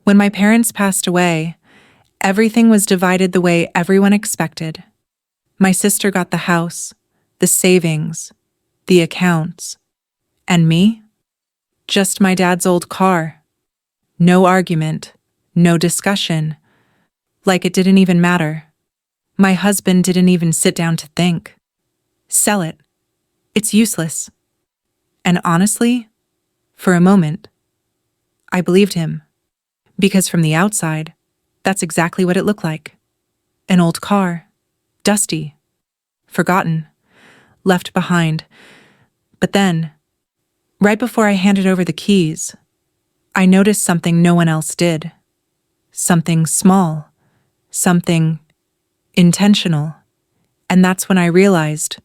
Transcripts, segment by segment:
When my parents passed away, everything was divided the way everyone expected. My sister got the house, the savings, the accounts. And me? Just my dad's old car. No argument, no discussion. Like it didn't even matter. My husband didn't even sit down to think. Sell it. It's useless. And honestly, for a moment, I believed him. Because from the outside, that's exactly what it looked like. An old car. Dusty. Forgotten. Left behind. But then, right before I handed over the keys, I noticed something no one else did. Something small. Something intentional. And that's when I realized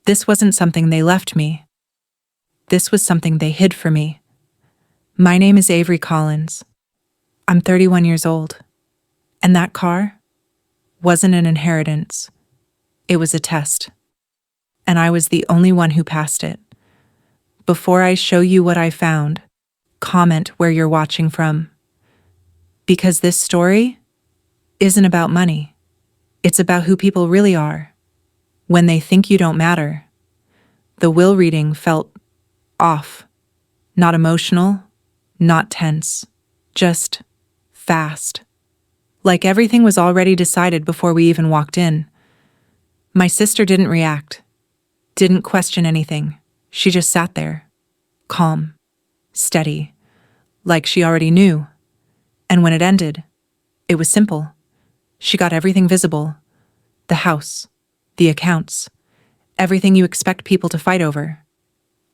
this wasn't something they left me. This was something they hid for me. My name is Avery Collins. I'm 31 years old. And that car wasn't an inheritance. It was a test. And I was the only one who passed it. Before I show you what I found, comment where you're watching from. Because this story isn't about money. It's about who people really are. When they think you don't matter. The will reading felt off. Not emotional, not tense. Just fast. Like everything was already decided before we even walked in. My sister didn't react. Didn't question anything. She just sat there. Calm. Steady. Like she already knew. And when it ended, it was simple. She got everything visible. The house. The accounts. Everything you expect people to fight over.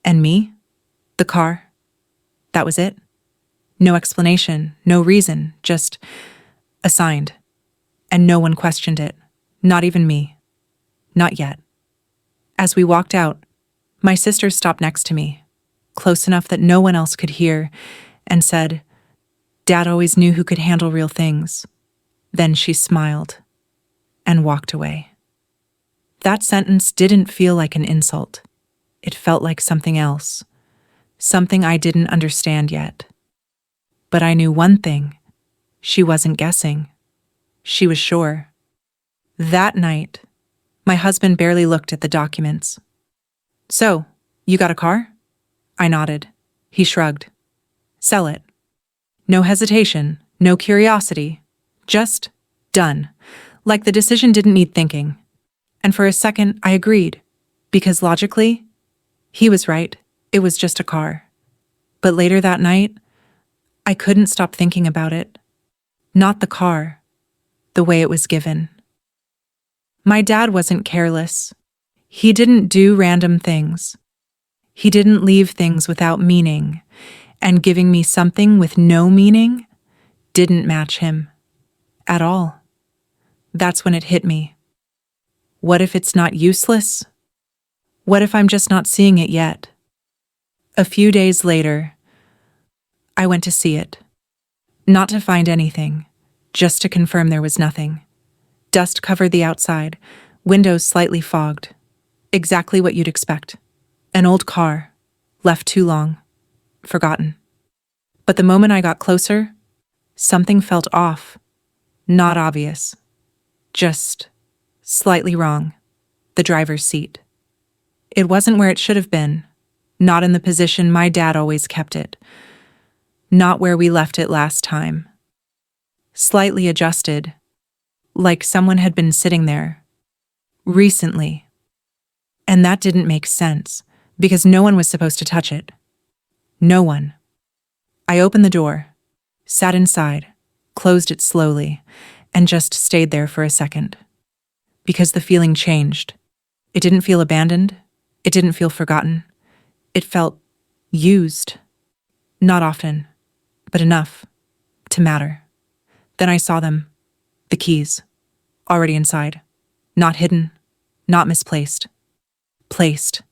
And me? The car. That was it. No explanation, no reason, just assigned. And no one questioned it. Not even me. Not yet. As we walked out, my sister stopped next to me, close enough that no one else could hear, and said, "Dad always knew who could handle real things." Then she smiled and walked away. That sentence didn't feel like an insult. It felt like something else, something I didn't understand yet. But I knew one thing. She wasn't guessing. She was sure. That night, my husband barely looked at the documents. "So, you got a car?" I nodded. He shrugged. "Sell it." No hesitation, no curiosity. Just done. Like the decision didn't need thinking. And for a second, I agreed. Because logically, he was right. It was just a car. But later that night, I couldn't stop thinking about it. Not the car. The way it was given. My dad wasn't careless. He didn't do random things. He didn't leave things without meaning, and giving me something with no meaning didn't match him. At all. That's when it hit me. What if it's not useless? What if I'm just not seeing it yet? A few days later, I went to see it. Not to find anything, just to confirm there was nothing. Dust covered the outside, windows slightly fogged. Exactly what you'd expect. An old car, left too long, forgotten. But the moment I got closer, something felt off. Not obvious. Just slightly wrong. The driver's seat. It wasn't where it should have been. Not in the position my dad always kept it. Not where we left it last time. Slightly adjusted. Like someone had been sitting there. Recently. And that didn't make sense, because no one was supposed to touch it. No one. I opened the door, sat inside, closed it slowly, and just stayed there for a second. Because the feeling changed. It didn't feel abandoned. It didn't feel forgotten. It felt used. Not often, but enough to matter. Then I saw them. The keys. Already inside. Not hidden. Not misplaced. Placed.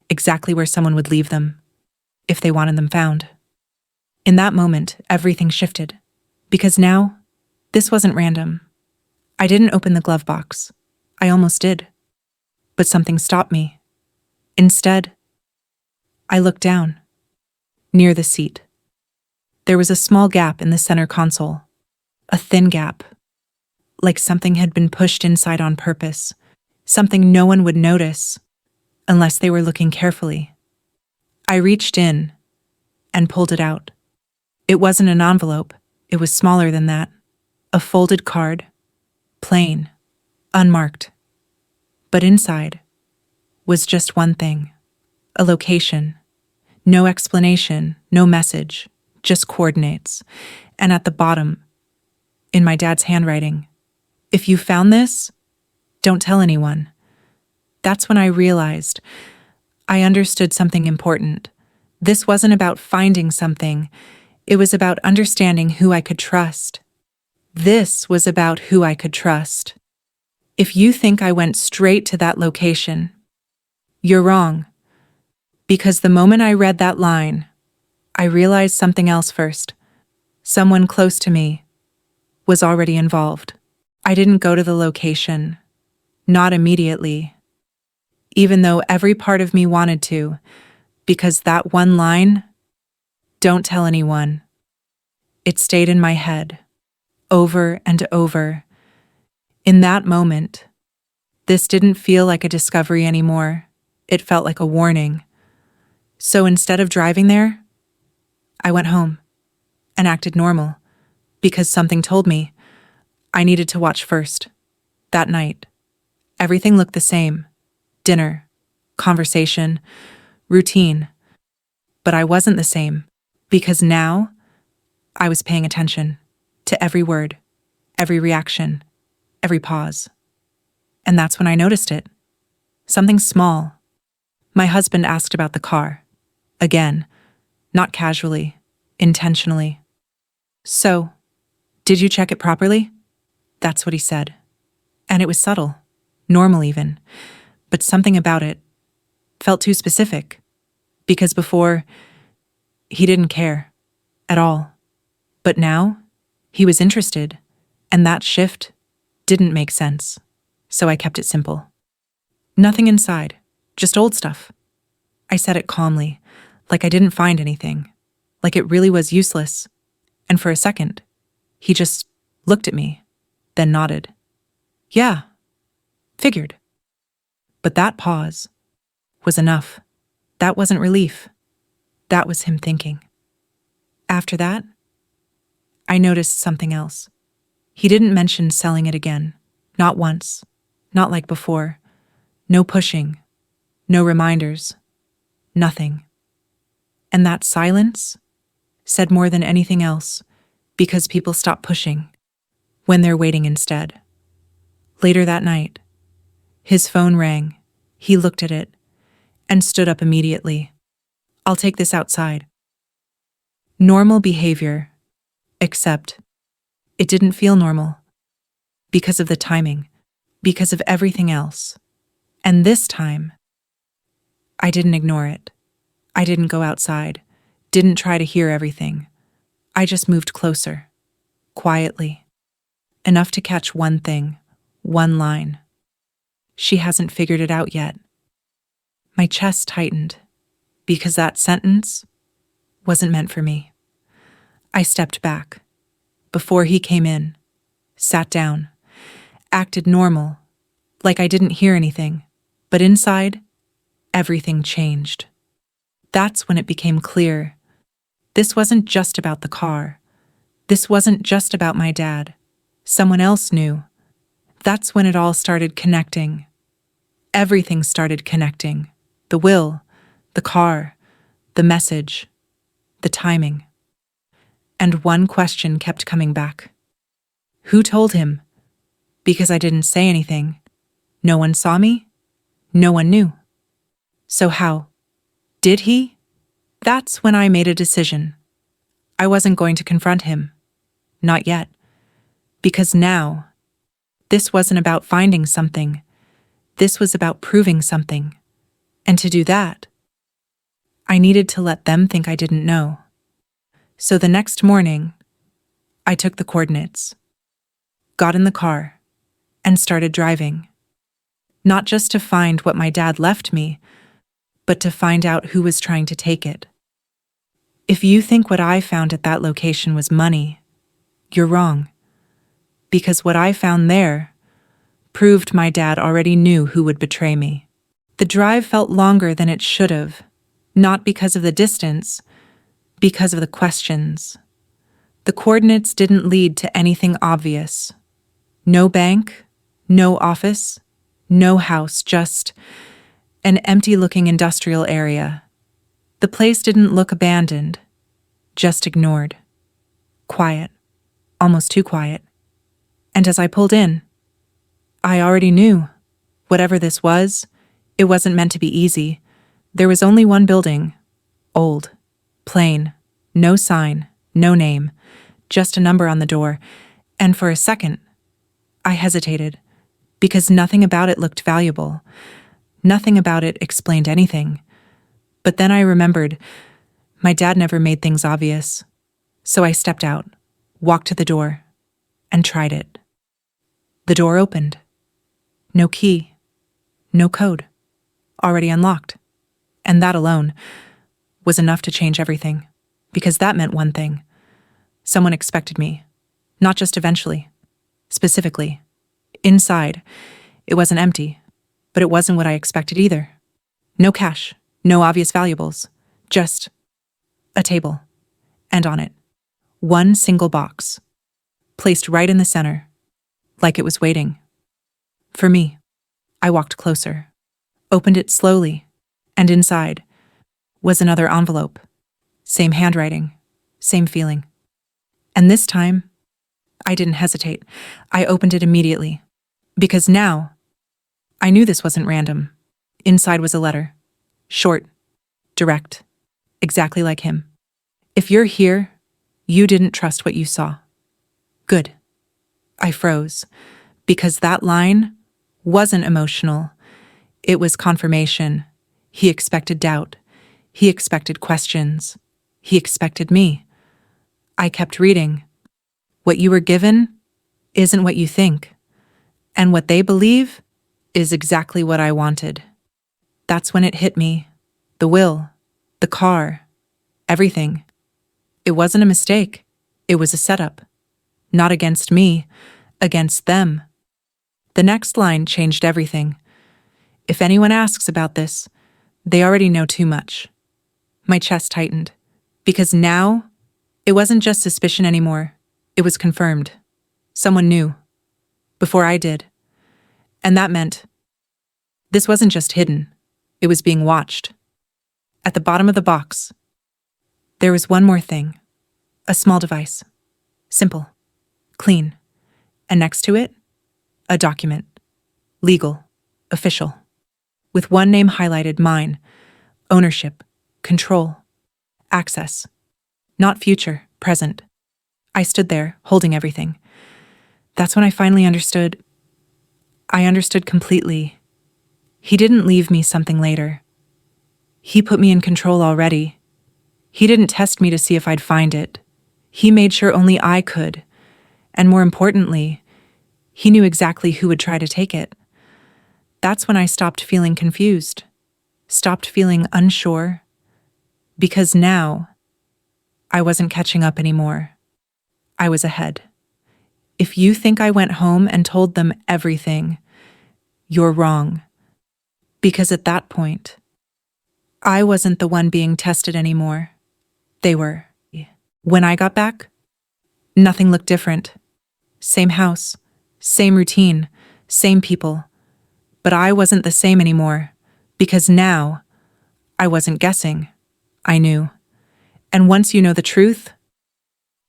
Exactly where someone would leave them, if they wanted them found. In that moment, everything shifted. Because now, this wasn't random. I didn't open the glove box. I almost did. But something stopped me. Instead, I looked down. Near the seat. There was a small gap in the center console. A thin gap, like something had been pushed inside on purpose. Something no one would notice, unless they were looking carefully. I reached in and pulled it out. It wasn't an envelope, it was smaller than that. A folded card, plain, unmarked. But inside was just one thing. A location. No explanation, no message, just coordinates. And at the bottom, in my dad's handwriting, "If you found this, don't tell anyone." That's when I realized I understood something important. This wasn't about finding something. It was about understanding who I could trust. This was about who I could trust. If you think I went straight to that location, you're wrong. Because the moment I read that line, I realized something else first. Someone close to me was already involved. I didn't go to the location. Not immediately. Even though every part of me wanted to, because that one line, "Don't tell anyone," it stayed in my head, over and over. In that moment, this didn't feel like a discovery anymore. It felt like a warning. So instead of driving there, I went home and acted normal, because something told me I needed to watch first. That night, everything looked the same. Dinner, conversation, routine. But I wasn't the same, because now I was paying attention to every word, every reaction, every pause. And that's when I noticed it. Something small. My husband asked about the car. Again, not casually, intentionally. "So, did you check it properly?" That's what he said. And it was subtle, normal even, but something about it felt too specific. Because before, he didn't care at all. But now, he was interested, and that shift didn't make sense. So I kept it simple. "Nothing inside, just old stuff." I said it calmly, like I didn't find anything, like it really was useless. And for a second, he just looked at me, then nodded. "Yeah, figured." But that pause was enough. That wasn't relief. That was him thinking. After that, I noticed something else. He didn't mention selling it again. Not once. Not like before. No pushing. No reminders. Nothing. And that silence said more than anything else, because people stop pushing when they're waiting instead. Later that night, his phone rang. He looked at it and stood up immediately. "I'll take this outside." Normal behavior, except it didn't feel normal because of the timing, because of everything else. And this time, I didn't ignore it. I didn't go outside, didn't try to hear everything. I just moved closer, quietly, enough to catch one thing, one line. "She hasn't figured it out yet." My chest tightened, because that sentence wasn't meant for me. I stepped back, before he came in, sat down, acted normal, like I didn't hear anything, but inside, everything changed. That's when it became clear. This wasn't just about the car. This wasn't just about my dad. Someone else knew. That's when it all started connecting. Everything started connecting. The will, the car, the message, the timing. And one question kept coming back. Who told him? Because I didn't say anything. No one saw me. No one knew. So how? Did he? That's when I made a decision. I wasn't going to confront him. Not yet. Because now, this wasn't about finding something. This was about proving something. And to do that, I needed to let them think I didn't know. So the next morning, I took the coordinates, got in the car, and started driving. Not just to find what my dad left me, but to find out who was trying to take it. If you think what I found at that location was money, you're wrong. Because what I found there proved my dad already knew who would betray me. The drive felt longer than it should have, not because of the distance, because of the questions. The coordinates didn't lead to anything obvious. No bank, no office, no house, just an empty-looking industrial area. The place didn't look abandoned, just ignored. Quiet, almost too quiet. And as I pulled in, I already knew. Whatever this was, it wasn't meant to be easy. There was only one building. Old. Plain. No sign. No name. Just a number on the door. And for a second, I hesitated, because nothing about it looked valuable. Nothing about it explained anything. But then I remembered, my dad never made things obvious. So I stepped out, walked to the door, and tried it. The door opened. No key. No code. Already unlocked. And that alone was enough to change everything, because that meant one thing. Someone expected me. Not just eventually. Specifically. Inside, it wasn't empty, but it wasn't what I expected either. No cash, no obvious valuables, just a table, and on it, one single box, placed right in the center, like it was waiting. For me, I walked closer, opened it slowly, and inside was another envelope. Same handwriting, same feeling. And this time, I didn't hesitate. I opened it immediately. Because now, I knew this wasn't random. Inside was a letter. Short, direct, exactly like him. If you're here, you didn't trust what you saw. Good. I froze, because that line wasn't emotional. It was confirmation. He expected doubt. He expected questions. He expected me. I kept reading. What you were given isn't what you think. And what they believe is exactly what I wanted. That's when it hit me. The will, the car, everything. It wasn't a mistake. It was a setup. Not against me, against them. The next line changed everything. If anyone asks about this, they already know too much. My chest tightened, because now it wasn't just suspicion anymore. It was confirmed. Someone knew. Before I did. And that meant this wasn't just hidden. It was being watched. At the bottom of the box, there was one more thing. A small device. Simple. Clean. And next to it, a document. Legal. Official. With one name highlighted, mine. Ownership. Control. Access. Not future, present. I stood there, holding everything. That's when I finally understood. I understood completely. He didn't leave me something later. He put me in control already. He didn't test me to see if I'd find it. He made sure only I could. And more importantly, he knew exactly who would try to take it. That's when I stopped feeling confused. Stopped feeling unsure. Because now, I wasn't catching up anymore. I was ahead. If you think I went home and told them everything, you're wrong. Because at that point, I wasn't the one being tested anymore. They were. When I got back, nothing looked different. Same house, same routine, same people. But I wasn't the same anymore, because now, I wasn't guessing. I knew. And once you know the truth,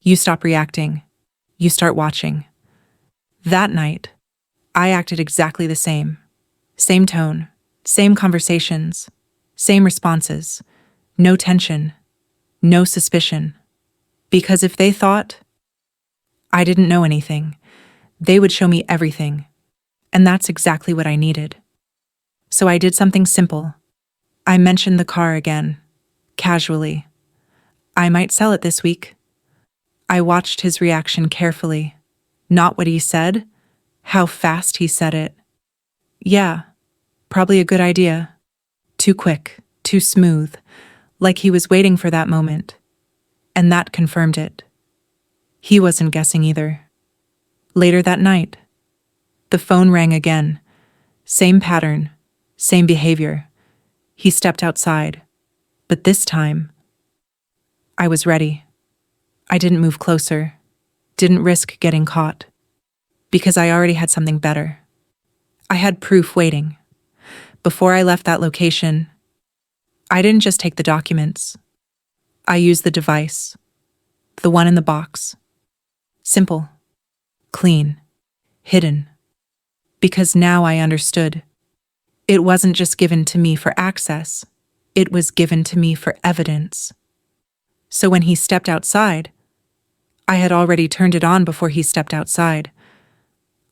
you stop reacting. You start watching. That night, I acted exactly the same. Same tone, same conversations, same responses. No tension, no suspicion. Because if they thought I didn't know anything, they would show me everything. And that's exactly what I needed. So I did something simple. I mentioned the car again, casually. I might sell it this week. I watched his reaction carefully. Not what he said, how fast he said it. Yeah, probably a good idea. Too quick, too smooth, like he was waiting for that moment. and that confirmed it. He wasn't guessing either. Later that night, the phone rang again. Same pattern, same behavior. He stepped outside, but this time, I was ready. I didn't move closer, didn't risk getting caught, because I already had something better. I had proof waiting. Before I left that location, I didn't just take the documents. I used the device, the one in the box. Simple, clean, hidden. Because now I understood. It wasn't just given to me for access. It was given to me for evidence. So when he stepped outside, I had already turned it on before he stepped outside.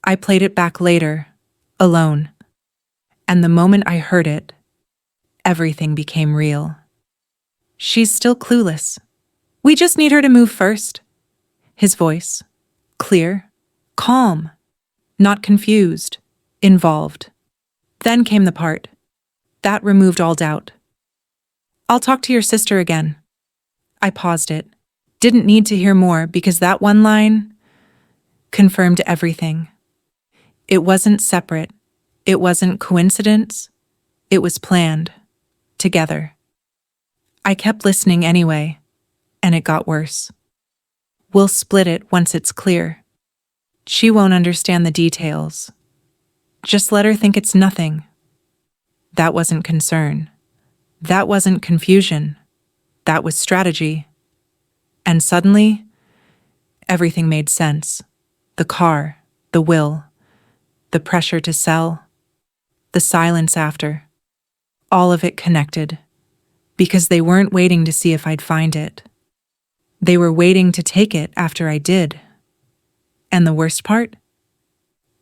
I played it back later, alone. And the moment I heard it, everything became real. She's still clueless. We just need her to move first. His voice, clear, calm, not confused, involved. Then came the part that removed all doubt. I'll talk to your sister again. I paused it. Didn't need to hear more because that one line confirmed everything. It wasn't separate. It wasn't coincidence. It was planned. Together. I kept listening anyway, and it got worse. We'll split it once it's clear. She won't understand the details. Just let her think it's nothing. That wasn't concern. That wasn't confusion. That was strategy. And suddenly, everything made sense. The car, the will, the pressure to sell, the silence after. All of it connected. Because they weren't waiting to see if I'd find it. They were waiting to take it after I did. And the worst part?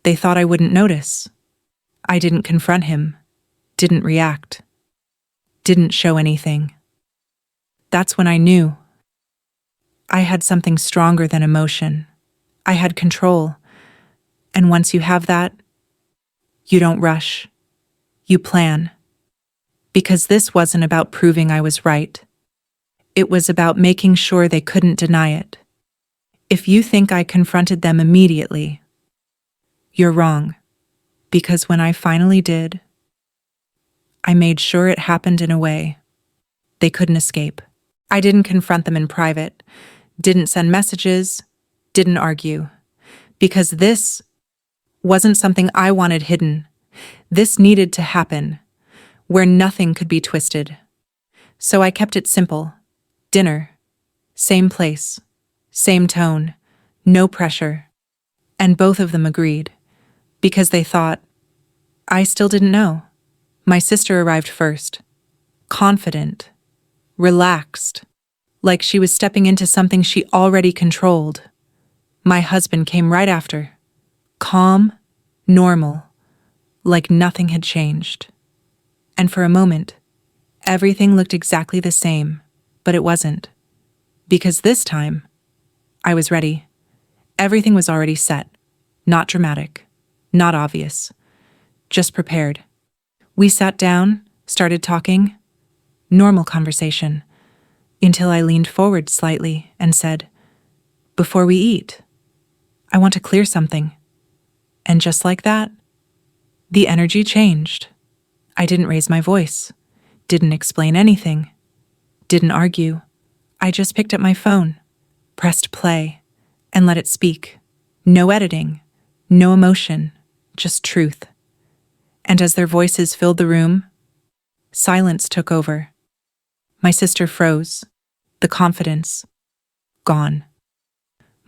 They thought I wouldn't notice. I didn't confront him, didn't react, didn't show anything. That's when I knew. I had something stronger than emotion. I had control. And once you have that, you don't rush. You plan. Because this wasn't about proving I was right. It was about making sure they couldn't deny it. If you think I confronted them immediately, you're wrong. Because when I finally did, I made sure it happened in a way they couldn't escape. I didn't confront them in private, didn't send messages, didn't argue. Because this wasn't something I wanted hidden. This needed to happen. Where nothing could be twisted. So I kept it simple. Dinner. Same place. Same tone. No pressure. And both of them agreed. Because they thought, I still didn't know. My sister arrived first. Confident. Relaxed. Like she was stepping into something she already controlled. My husband came right after. Calm. Normal. Like nothing had changed. And for a moment, everything looked exactly the same, but it wasn't. Because this time, I was ready. Everything was already set. Not dramatic. Not obvious. Just prepared. We sat down, started talking. Normal conversation. Until I leaned forward slightly and said, before we eat, I want to clear something. And just like that, the energy changed. I didn't raise my voice, didn't explain anything, didn't argue. I just picked up my phone, pressed play, and let it speak. No editing, no emotion, just truth. And as their voices filled the room, silence took over. My sister froze, the confidence, gone.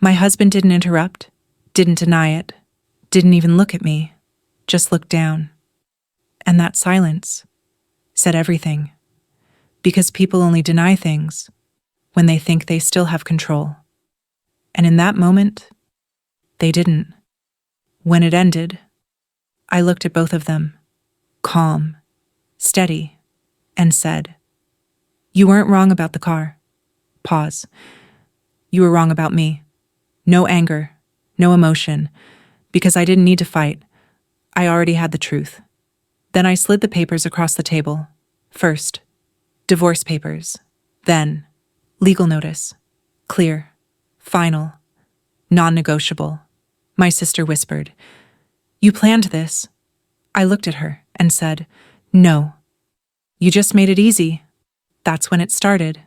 My husband didn't interrupt, didn't deny it, didn't even look at me, just looked down. And that silence said everything. Because people only deny things when they think they still have control. And in that moment, they didn't. When it ended, I looked at both of them, calm, steady, and said, you weren't wrong about the car. Pause. You were wrong about me. No anger, no emotion, because I didn't need to fight. I already had the truth. Then I slid the papers across the table. First, divorce papers. Then, legal notice. Clear. Final. Non-negotiable. My sister whispered, "You planned this." I looked at her and said, "No. You just made it easy." That's when it started.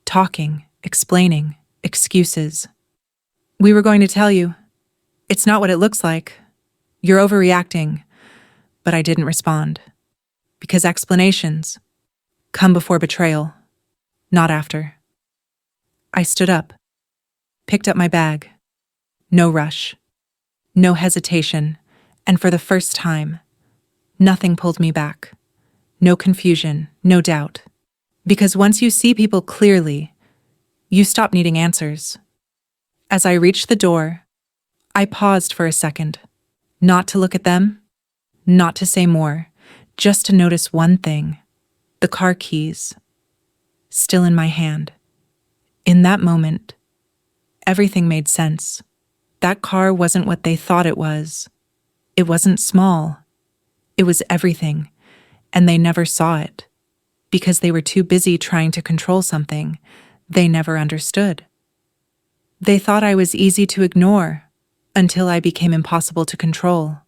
Talking, explaining, excuses. "We were going to tell you. It's not what it looks like. You're overreacting." But I didn't respond. Because explanations come before betrayal, not after. I stood up, picked up my bag. No rush, no hesitation, and for the first time, nothing pulled me back. No confusion, no doubt. Because once you see people clearly, you stop needing answers. As I reached the door, I paused for a second, not to look at them, not to say more, just to notice one thing: the car keys, still in my hand. In that moment, everything made sense. That car wasn't what they thought it was. It wasn't small. It was everything, and they never saw it. Because they were too busy trying to control something they never understood. They thought I was easy to ignore until I became impossible to control.